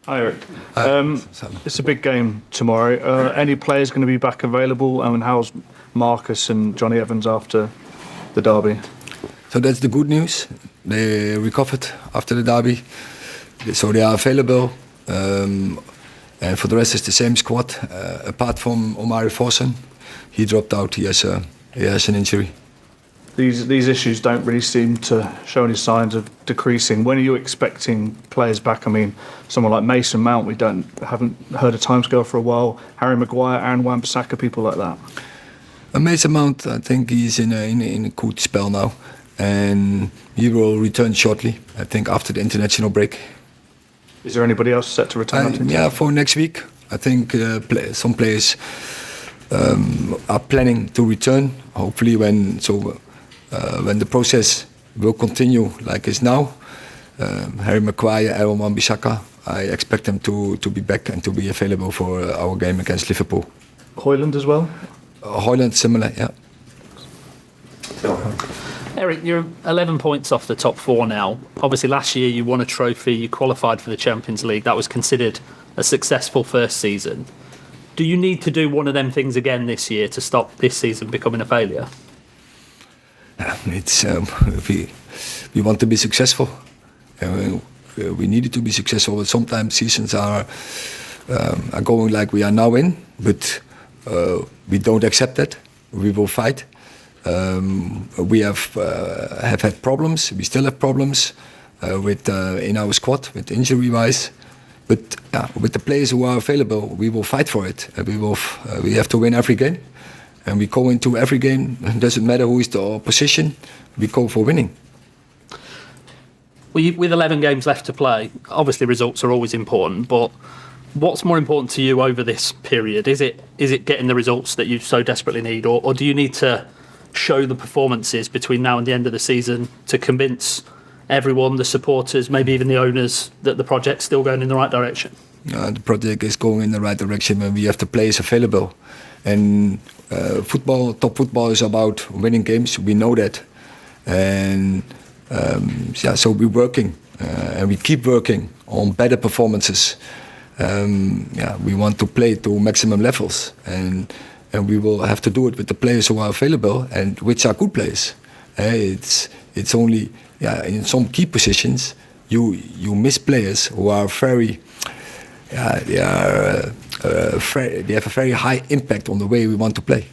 Hi, Erik. It's a big game tomorrow. Any players going to be back available? And how's Marcus and Johnny Evans after the derby? So that's the good news. They recovered after the derby, so they are available. And for the rest, it's the same squad, apart from Omari Fossen. He dropped out. He has an injury. These issues don't really seem to show any signs of decreasing. When are you expecting players back? I mean, someone like Mason Mount, we haven't heard a timescale for a while. Harry Maguire, Aaron Wan-Bissaka, people like that. Mason Mount, I think he's in a good spell now, and he will return shortly. I think after the international break. Is there anybody else set to return? Yeah, for next week. I think some players are planning to return. Hopefully, when the process will continue like it's now, Harry Maguire, Aaron Wan-Bissaka, I expect them to be back and to be available for our game against Liverpool. Højlund as well? Højlund, similar, yeah. Erik, you're 11 points off the top four now. Obviously, last year you won a trophy, you qualified for the Champions League. That was considered a successful first season. Do you need to do one of them things again this year to stop this season becoming a failure? It's we want to be successful. We needed to be successful. But sometimes seasons are going like we are now in, but we don't accept that. We will fight. We have had problems. We still have problems with in our squad, with injury-wise. But with the players who are available, we will fight for it. We have to win every game. And we go into every game, it doesn't matter who is the opposition, we go for winning. Well, with 11 games left to play, obviously results are always important, but what's more important to you over this period? Is it getting the results that you so desperately need, or do you need to show the performances between now and the end of the season to convince everyone, the supporters, maybe even the owners, that the project's still going in the right direction? The project is going in the right direction when we have the players available. And top football is about winning games. We know that, and so we're working and we keep working on better performances. We want to play to maximum levels, and we will have to do it with the players who are available and which are good players. It's only in some key positions you miss players who are very. They have a very high impact on the way we want to play.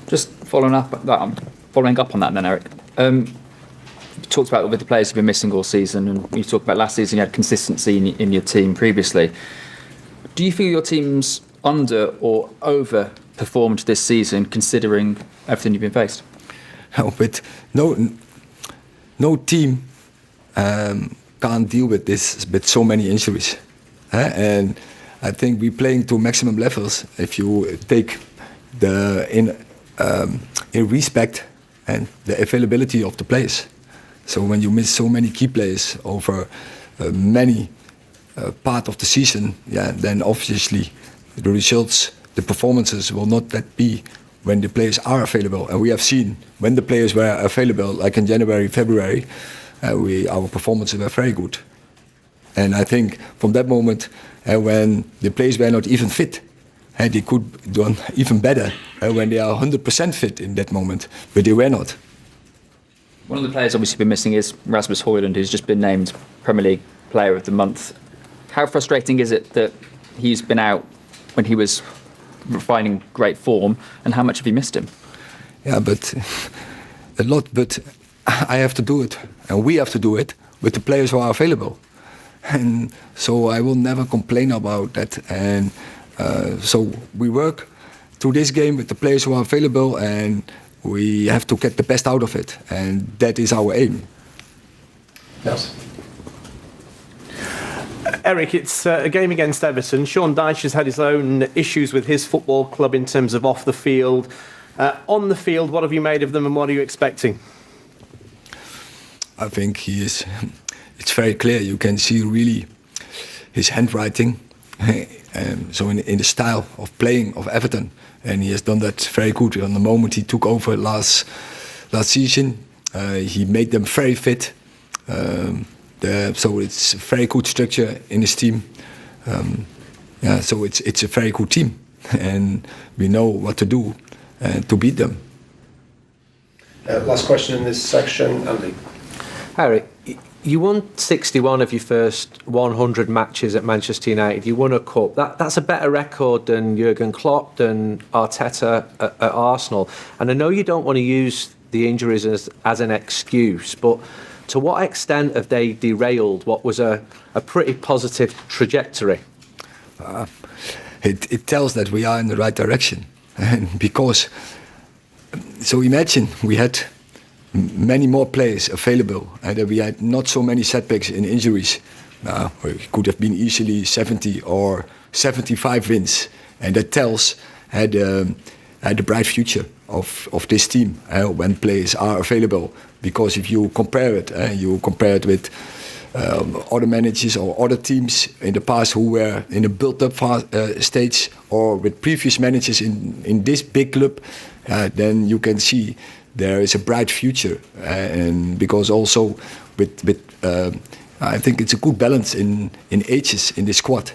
Just following up on that then, Erik. You talked about with the players who've been missing all season, and you talked about last season you had consistency in your team previously. Do you feel your team's under or overperformed this season, considering everything you've been faced? But no team can't deal with this with so many injuries, and I think we're playing to maximum levels. If you take in respect and the availability of the players, so when you miss so many key players over many part of the season, then obviously the results, the performances will not that be when the players are available. And we have seen when the players were available, like in January, February. Our performances were very good, and I think from that moment, when the players were not even fit, they could do even better when they are 100% fit in that moment, but they were not. One of the players obviously been missing is Rasmus Højlund, who's just been named Premier League Player of the Month. How frustrating is it that he's been out when he was finding great form, and how much have you missed him? Yeah, but a lot, but I have to do it, and we have to do it with the players who are available. And so I will never complain about that. And so we work through this game with the players who are available, and we have to get the best out of it. And that is our aim. Yes. Erik, it's a game against Everton. Sean Dyche has had his own issues with his football club in terms of off the field. On the field, what have you made of them, and what are you expecting? I think it's very clear. You can see really his handwriting. So in the style of playing of Everton, and he has done that very good. On the moment he took over last season, he made them very fit. So it's a very good structure in this team. So it's a very good team, and we know what to do to beat them. Last question in this section, Andy. Erik, you won 61 of your first 100 matches at Manchester United. You won a cup. That's a better record than Jurgen Klopp, than Arteta at Arsenal. And I know you don't want to use the injuries as an excuse, but to what extent have they derailed what was a pretty positive trajectory? It tells that we are in the right direction. And because, so imagine we had many more players available and that we had not so many setbacks in injuries. It could have been easily 70 or 75 wins. And that tells the bright future of this team when players are available. Because if you compare it with other managers or other teams in the past who were in a built-up stage, or with previous managers in this big club, then you can see there is a bright future. And because also with I think it's a good balance in ages in this squad,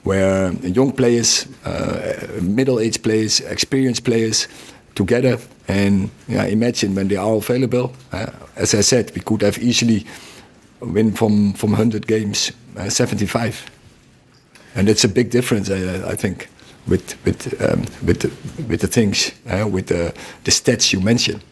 where young players, middle-aged players, experienced players together. And imagine when they are available. As I said, we could have easily win from 100 games 75, and that's a big difference. I think with the things with the stats you mentioned.